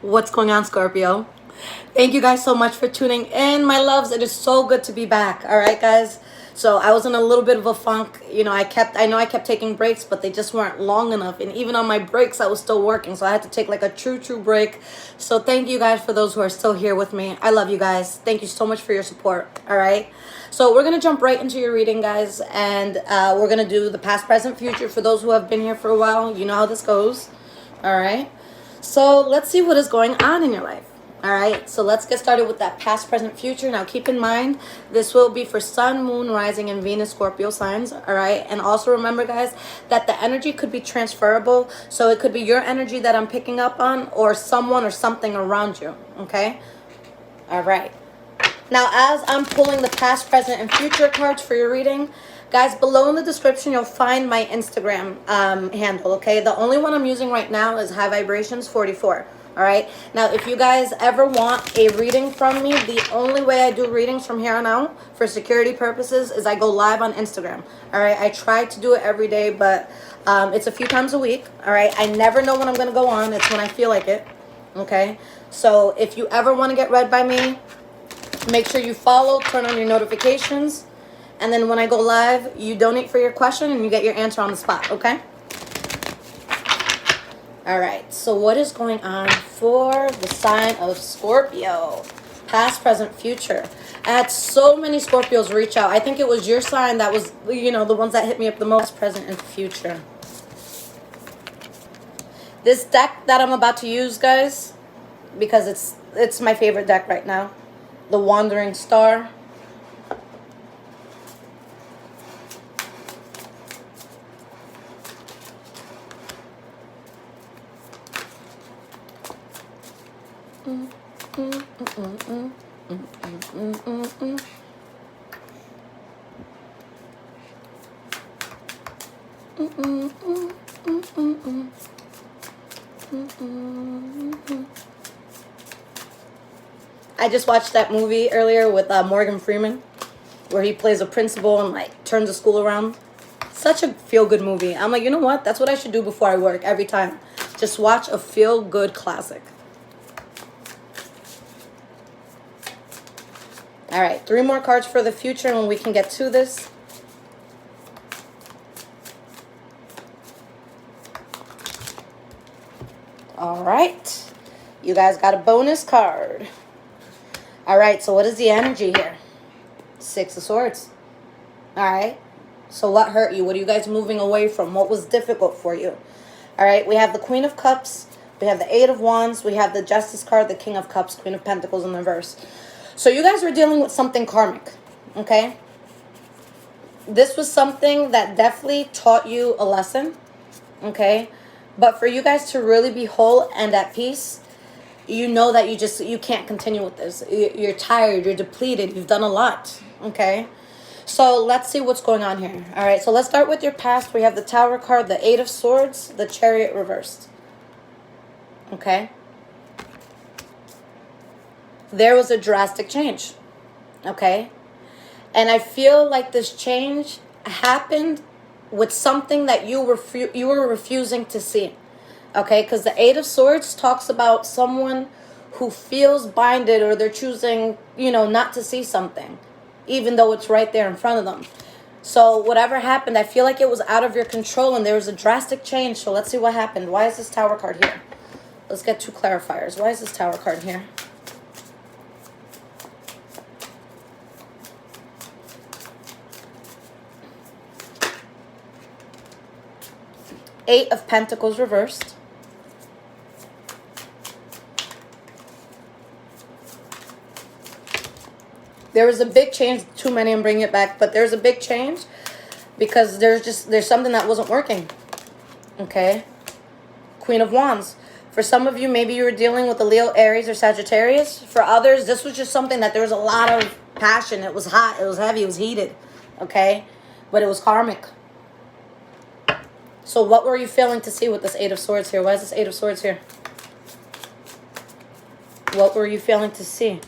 What's going on, Scorpio? Thank you guys so much for tuning in, my loves. It is so good to be back. All right, guys. So I was in a little bit of a funk. I know I kept taking breaks, but they just weren't long enough. And even on my breaks, I was still working. So I had to take like a true break. So thank you guys for those who are still here with me. I love you guys. Thank you so much for your support. All right. So we're going to jump right into your reading, guys. And we're going to do the past, present, future for those who have been here for a while. You know how this goes. All right. So let's see what is going on in your life. All right, so let's get started with that past, present, future. Now, keep in mind, this will be for Sun, Moon, Rising, and Venus Scorpio signs, all right? And also remember, guys, that the energy could be transferable. So it could be your energy that I'm picking up on or someone or something around you, okay? All right. Now, as I'm pulling the past, present, and future cards for your reading, guys, below in the description, you'll find my Instagram handle, okay? The only one I'm using right now is High Vibrations 44. All right. Now, if you guys ever want a reading from me, the only way I do readings from here on out for security purposes is I go live on Instagram. All right. I try to do it every day, but it's a few times a week. All right. I never know when I'm going to go on. It's when I feel like it. Okay. So if you ever want to get read by me, make sure you follow, turn on your notifications. And then when I go live, you donate for your question and you get your answer on the spot. Okay. All right, so what is going on for the sign of Scorpio? Past, present, future. I had so many Scorpios reach out. I think it was your sign that was, the ones that hit me up the most, present, and future. This deck that I'm about to use, guys, because it's my favorite deck right now, the Wandering Star. I just watched that movie earlier with Morgan Freeman, where he plays a principal and like turns the school around. Such a feel-good movie. I'm like, you know what? That's what I should do before I work every time. Just watch a feel-good classic. All right, 3 more cards for the future and we can get to this. All right, you guys got a bonus card. All right, so what is the energy here? 6 of Swords. All right, so what hurt you? What are you guys moving away from? What was difficult for you? All right, we have the Queen of Cups. We have the 8 of Wands. We have the Justice card, the King of Cups, Queen of Pentacles in reverse. So you guys were dealing with something karmic, okay? This was something that definitely taught you a lesson, okay? But for you guys to really be whole and at peace, you know that you can't continue with this. You're tired, you're depleted, you've done a lot, okay? So let's see what's going on here. All right, so let's start with your past. We have the Tower card, the 8 of Swords, the Chariot reversed, okay? There was a drastic change, okay? And I feel like this change happened with something that you were refusing to see, okay? Because the 8 of Swords talks about someone who feels binded or they're choosing, not to see something, even though it's right there in front of them. So whatever happened, I feel like it was out of your control and there was a drastic change. So let's see what happened. Why is this Tower card here? Let's get 2 clarifiers. Why is this Tower card here? Eight of Pentacles reversed. There was a big change. Too many, I'm bringing it back. But there's a big change because there's something that wasn't working. Okay. Queen of Wands. For some of you, maybe you were dealing with a Leo, Aries, or Sagittarius. For others, this was just something that there was a lot of passion. It was hot. It was heavy. It was heated. Okay. But it was karmic. So what were you failing to see with this 8 of Swords here? Why is this 8 of Swords here? What were you failing to see?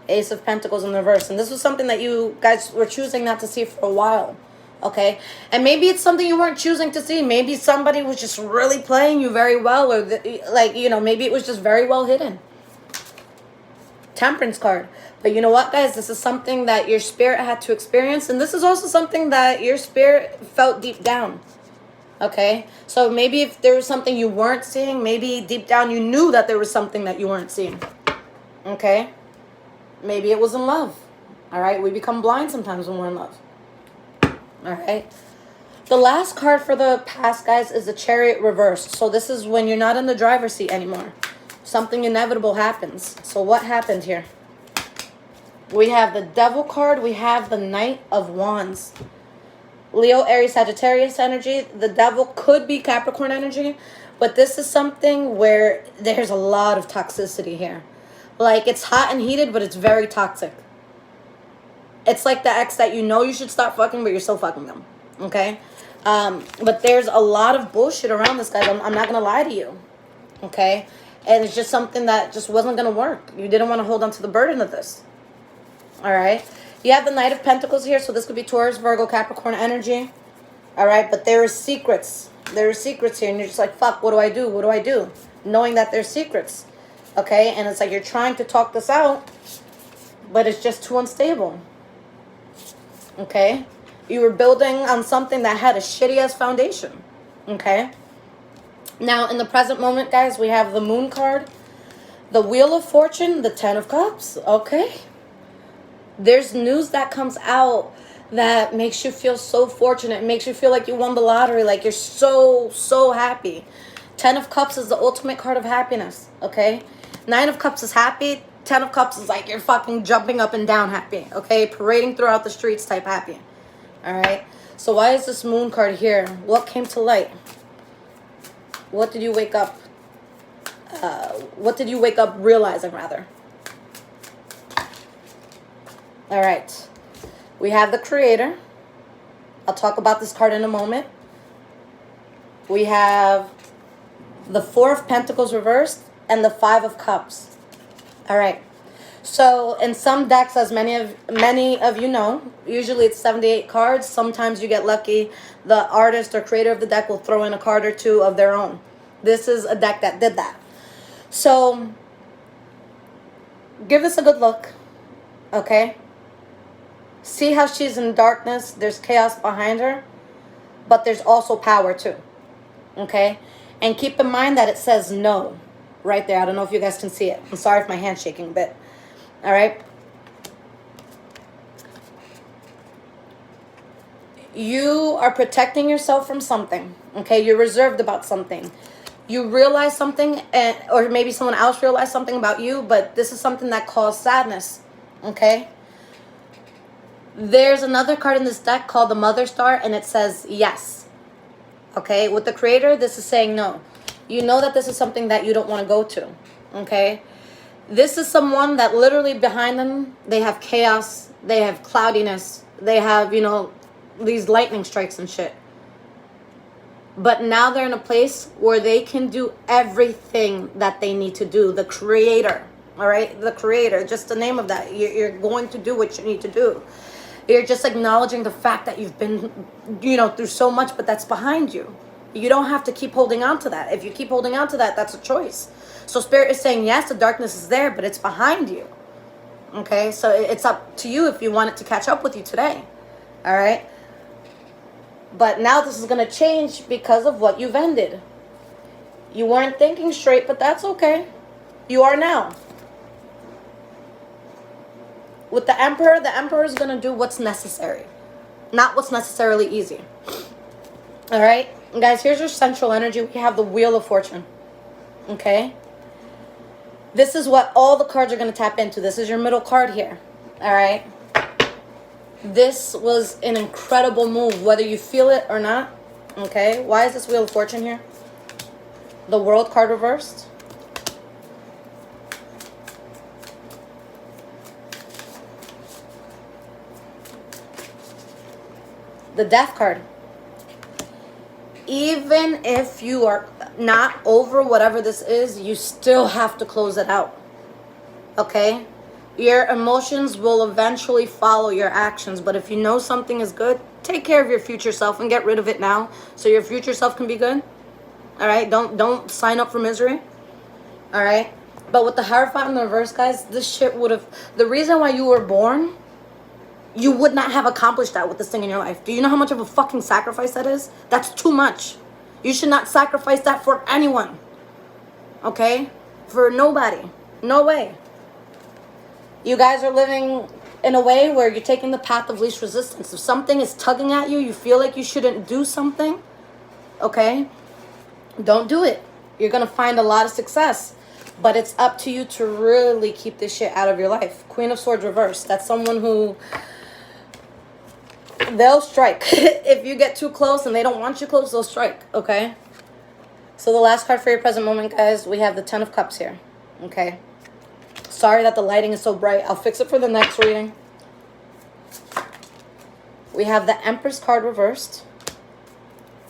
Ace of Pentacles in reverse. And this was something that you guys were choosing not to see for a while. Okay, and maybe it's something you weren't choosing to see. Maybe somebody was just really playing you very well, or like, you know, maybe it was just very well hidden. Temperance card. But you know what, guys, this is something that your spirit had to experience, and this is also something that your spirit felt deep down. Okay, so maybe if there was something you weren't seeing, maybe deep down you knew that there was something that you weren't seeing. Okay, maybe it was in love. All right, we become blind sometimes when we're in love. All right. The last card for the past, guys, is the Chariot reversed. So this is when you're not in the driver's seat anymore. Something inevitable happens. So what happened here? We have the Devil card. We have the Knight of Wands. Leo, Aries, Sagittarius energy. The Devil could be Capricorn energy. But this is something where there's a lot of toxicity here. Like, it's hot and heated, but it's very toxic. It's like the ex that you know you should stop fucking, but you're still fucking them. Okay? But there's a lot of bullshit around this, guys. I'm not going to lie to you. Okay? And it's just something that just wasn't going to work. You didn't want to hold on to the burden of this. All right? You have the Knight of Pentacles here, so this could be Taurus, Virgo, Capricorn energy. All right? But there are secrets. There are secrets here, and you're just like, fuck, what do I do? What do I do? Knowing that there's secrets. Okay? And it's like you're trying to talk this out, but it's just too unstable. Okay? You were building on something that had a shitty-ass foundation. Okay? Now, in the present moment, guys, we have the Moon card, the Wheel of Fortune, the Ten of Cups. Okay? There's news that comes out that makes you feel so fortunate. It makes you feel like you won the lottery. Like, you're so, so happy. Ten of Cups is the ultimate card of happiness. Okay? Nine of Cups is happy. Ten of Cups is like you're fucking jumping up and down happy, okay? Parading throughout the streets type happy, all right? So why is this Moon card here? What came to light? What did you wake up? What did you wake up realizing, rather? All right. We have the Creator. I'll talk about this card in a moment. We have the Four of Pentacles reversed and the Five of Cups. All right, so in some decks, as many of you know, usually it's 78 cards. Sometimes you get lucky. The artist or creator of the deck will throw in a card or two of their own. This is a deck that did that. So give this a good look, okay? See how she's in darkness. There's chaos behind her, but there's also power too, okay? And keep in mind that it says no. Right there. I don't know if you guys can see it. I'm sorry if my hand's shaking a bit. All right. You are protecting yourself from something. Okay. You're reserved about something. You realize something, or maybe someone else realized something about you, but this is something that caused sadness. Okay. There's another card in this deck called the Mother Star, and it says yes. Okay. With the Creator, this is saying no. You know that this is something that you don't want to go to, okay? This is someone that literally behind them, they have chaos, they have cloudiness, they have, you know, these lightning strikes and shit. But now they're in a place where they can do everything that they need to do. The Creator, all right? The Creator, just the name of that. You're going to do what you need to do. You're just acknowledging the fact that you've been, you know, through so much, but that's behind you. You don't have to keep holding on to that. If you keep holding on to that, that's a choice. So Spirit is saying, yes, the darkness is there, but it's behind you. Okay? So it's up to you if you want it to catch up with you today. All right? But now this is going to change because of what you've ended. You weren't thinking straight, but that's okay. You are now. With the Emperor is going to do what's necessary. Not what's necessarily easy. All right? Guys, here's your central energy. We have the Wheel of Fortune. Okay? This is what all the cards are going to tap into. This is your middle card here. All right? This was an incredible move, whether you feel it or not. Okay? Why is this Wheel of Fortune here? The World card reversed. The Death card. Even if you are not over whatever this is, you still have to close it out. Okay? Your emotions will eventually follow your actions, but if you know something is good, take care of your future self and get rid of it now so your future self can be good. All right? Don't sign up for misery. All right? But with the Hierophant in the reverse, guys, this shit would have... The reason why you were born, you would not have accomplished that with this thing in your life. Do you know how much of a fucking sacrifice that is? That's too much. You should not sacrifice that for anyone. Okay? For nobody. No way. You guys are living in a way where you're taking the path of least resistance. If something is tugging at you, you feel like you shouldn't do something, okay? Don't do it. You're going to find a lot of success. But it's up to you to really keep this shit out of your life. Queen of Swords reversed. That's someone who... They'll strike. If you get too close and they don't want you close, they'll strike, okay? So the last card for your present moment, guys, we have the Ten of Cups here, okay? Sorry that the lighting is so bright. I'll fix it for the next reading. We have the Empress card reversed.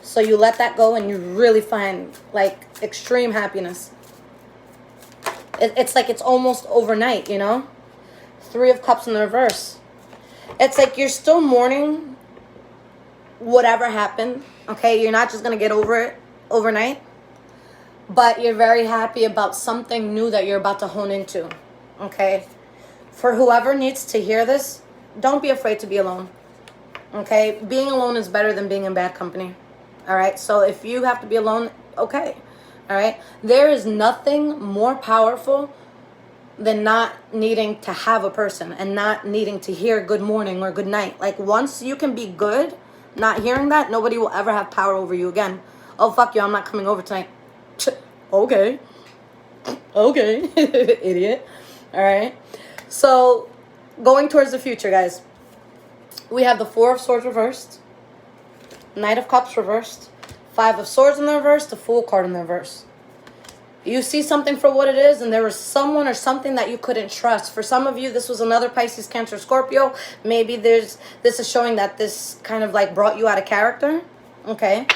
So you let that go and you really find, like, extreme happiness. It's like it's almost overnight, you know? Three of Cups in the reverse. It's like you're still mourning whatever happened, okay? You're not just going to get over it overnight. But you're very happy about something new that you're about to hone into, okay? For whoever needs to hear this, don't be afraid to be alone, okay? Being alone is better than being in bad company, all right? So if you have to be alone, okay, all right? There is nothing more powerful than not needing to have a person and not needing to hear good morning or good night. Like, once you can be good, not hearing that, nobody will ever have power over you again. Oh, fuck you, I'm not coming over tonight. Okay. Okay. Idiot. All right. So, going towards the future, guys. We have the Four of Swords reversed. Knight of Cups reversed. Five of Swords in the reverse. The Fool card in the reverse. You see something for what it is, and there was someone or something that you couldn't trust. For some of you, this was another Pisces, Cancer, Scorpio. Maybe this is showing that this kind of like brought you out of character. Okay.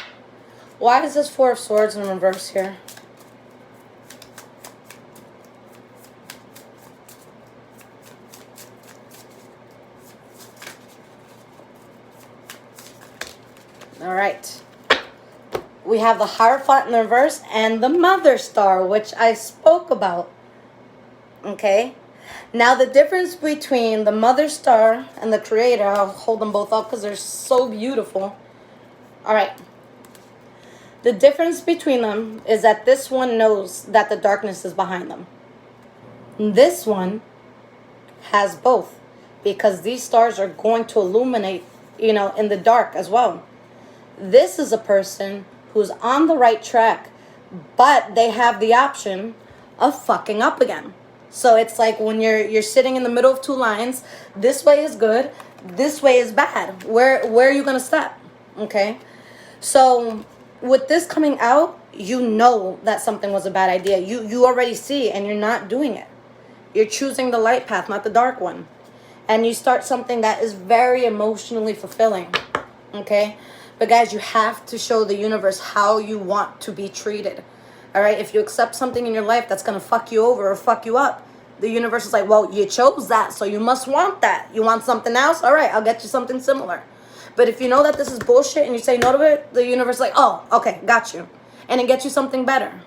Why is this Four of Swords in reverse here? All right. We have the Hierophant in the reverse and the Mother Star, which I spoke about. Okay. Now, the difference between the Mother Star and the Creator, I'll hold them both up because they're so beautiful. All right. The difference between them is that this one knows that the darkness is behind them. This one has both, because these stars are going to illuminate, you know, in the dark as well. This is a person who's on the right track, but they have the option of fucking up again. So it's like when you're sitting in the middle of two lines, this way is good, this way is bad. Where are you going to step? Okay? So with this coming out, you know that something was a bad idea. You already see, and you're not doing it. You're choosing the light path, not the dark one. And you start something that is very emotionally fulfilling. Okay? But guys, you have to show the universe how you want to be treated. All right? If you accept something in your life that's going to fuck you over or fuck you up, the universe is like, well, you chose that, so you must want that. You want something else? All right, I'll get you something similar. But if you know that this is bullshit and you say no to it, the universe is like, oh, okay, got you. And it gets you something better.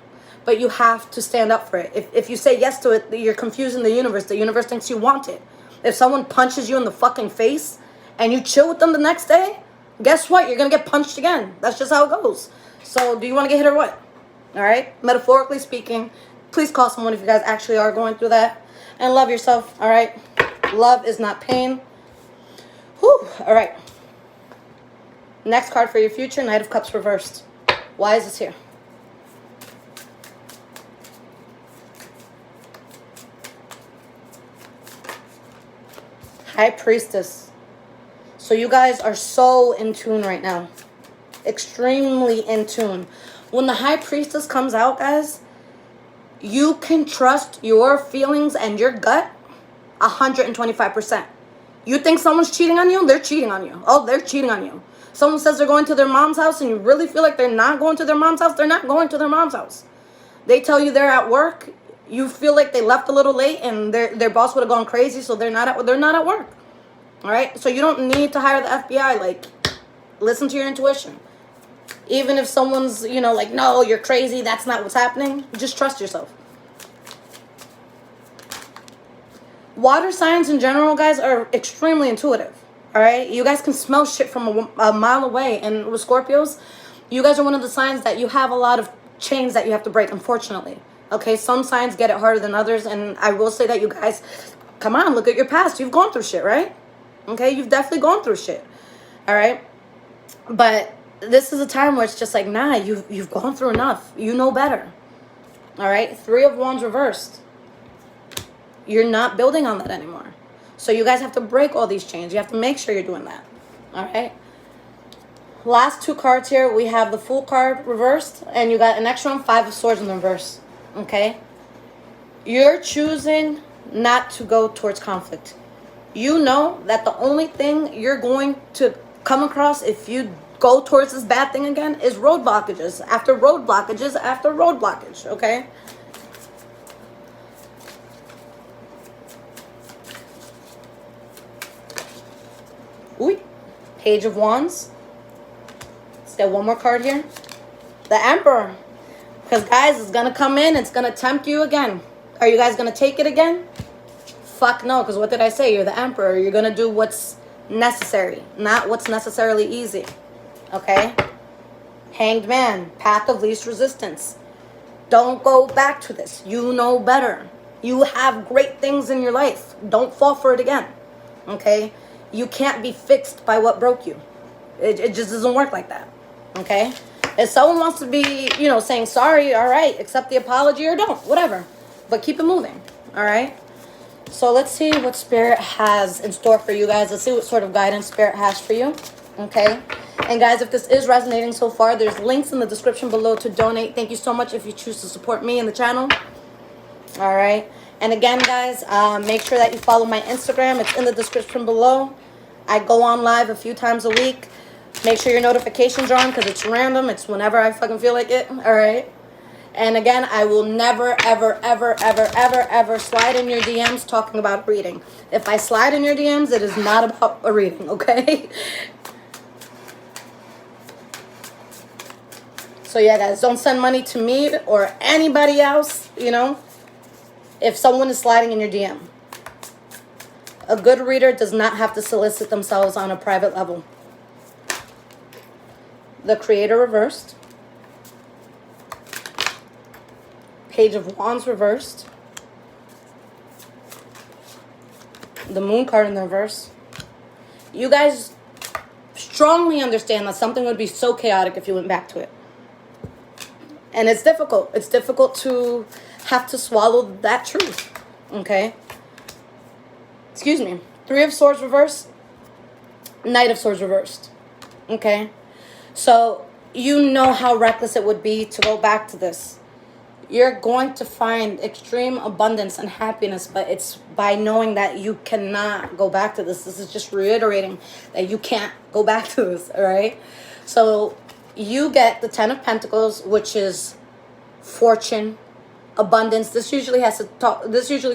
But you have to stand up for it. If you say yes to it, you're confusing the universe. The universe thinks you want it. If someone punches you in the fucking face and you chill with them the next day, guess what? You're going to get punched again. That's just how it goes. So do you want to get hit or what? All right? Metaphorically speaking, please call someone if you guys actually are going through that. And love yourself, all right? Love is not pain. Whew, all right. Next card for your future, Knight of Cups reversed. Why is this here? High Priestess. So you guys are so in tune right now. Extremely in tune. When the High Priestess comes out, guys, you can trust your feelings and your gut 125%. You think someone's cheating on you? They're cheating on you. Oh, they're cheating on you. Someone says they're going to their mom's house and you really feel like they're not going to their mom's house. They're not going to their mom's house. They tell you they're at work. you feel like they left a little late and their boss would have gone crazy, so they're not at work. All right? So you don't need to hire the FBI. Like, listen to your intuition. Even if someone's, you know, like, no, you're crazy, that's not what's happening, just trust yourself. Water signs in general, guys, are extremely intuitive. All right? You guys can smell shit from a mile away. And with Scorpios, you guys are one of the signs that you have a lot of chains that you have to break, unfortunately. Okay? Some signs get it harder than others. And I will say that you guys, come on, look at your past. You've gone through shit, right? Okay? You've definitely gone through shit. All right? But this is a time where it's just like, nah, you've gone through enough. You know better. All right? 3 of Wands reversed. You're not building on that anymore. So you guys have to break all these chains. You have to make sure you're doing that. All right? Last 2 cards here. We have the Fool card reversed. And you got an extra one, 5 of Swords in the reverse. Okay? You're choosing not to go towards conflict. You know that the only thing you're going to come across if you go towards this bad thing again is road blockages after road blockages after road blockage. Okay? Ooh, Page of Wands. Let's get one more card here. The Emperor. Because, guys, it's going to come in. It's going to tempt you again. Are you guys going to take it again? Fuck no. Because what did I say? You're the Emperor. You're going to do what's necessary. Not what's necessarily easy. Okay? Hanged Man. Path of least resistance. Don't go back to this. You know better. You have great things in your life. Don't fall for it again. Okay? You can't be fixed by what broke you. It just doesn't work like that. Okay? If someone wants to be, you know, saying sorry, all right, accept the apology or don't, whatever. But keep it moving. All right? So let's see what Spirit has in store for you guys. Let's see what sort of guidance Spirit has for you. Okay? And guys, if this is resonating so far, there's links in the description below to donate. Thank you so much if you choose to support me and the channel. All right? And again, guys, make sure that you follow my Instagram. It's in the description below. I go on live a few times a week. Make sure your notifications are on because it's random. It's whenever I fucking feel like it. All right? And again, I will never, ever, ever, ever, ever, ever slide in your DMs talking about reading. If I slide in your DMs, it is not about a reading, okay? So yeah, guys, don't send money to me or anybody else, you know, if someone is sliding in your DM. A good reader does not have to solicit themselves on a private level. The Creator reversed. Page of Wands reversed. The Moon card in the reverse. You guys strongly understand that something would be so chaotic if you went back to it. And it's difficult. It's difficult to have to swallow that truth. Okay? Excuse me. 3 of Swords reversed. Knight of Swords reversed. Okay? So, you know how reckless it would be to go back to this. You're going to find extreme abundance and happiness, but it's by knowing that you cannot go back to this. This is just reiterating that you can't go back to this, all right? So, you get the 10 of Pentacles, which is fortune, abundance. This usually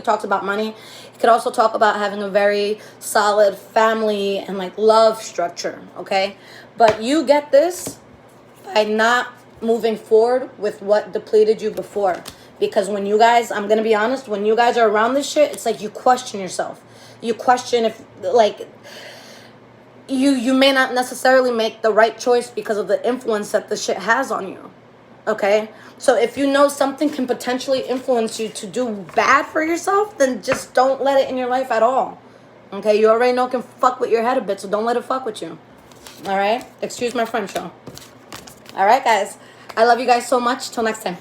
talks about money. It could also talk about having a very solid family and like love structure, okay? But you get this by not moving forward with what depleted you before. Because when you guys, I'm going to be honest, when you guys are around this shit, it's like you question yourself. You question if, like, you may not necessarily make the right choice because of the influence that the shit has on you. Okay? So if you know something can potentially influence you to do bad for yourself, then just don't let it in your life at all. Okay? You already know it can fuck with your head a bit, so don't let it fuck with you. All right? Excuse my French, y'all. All right, guys. I love you guys so much. Till next time.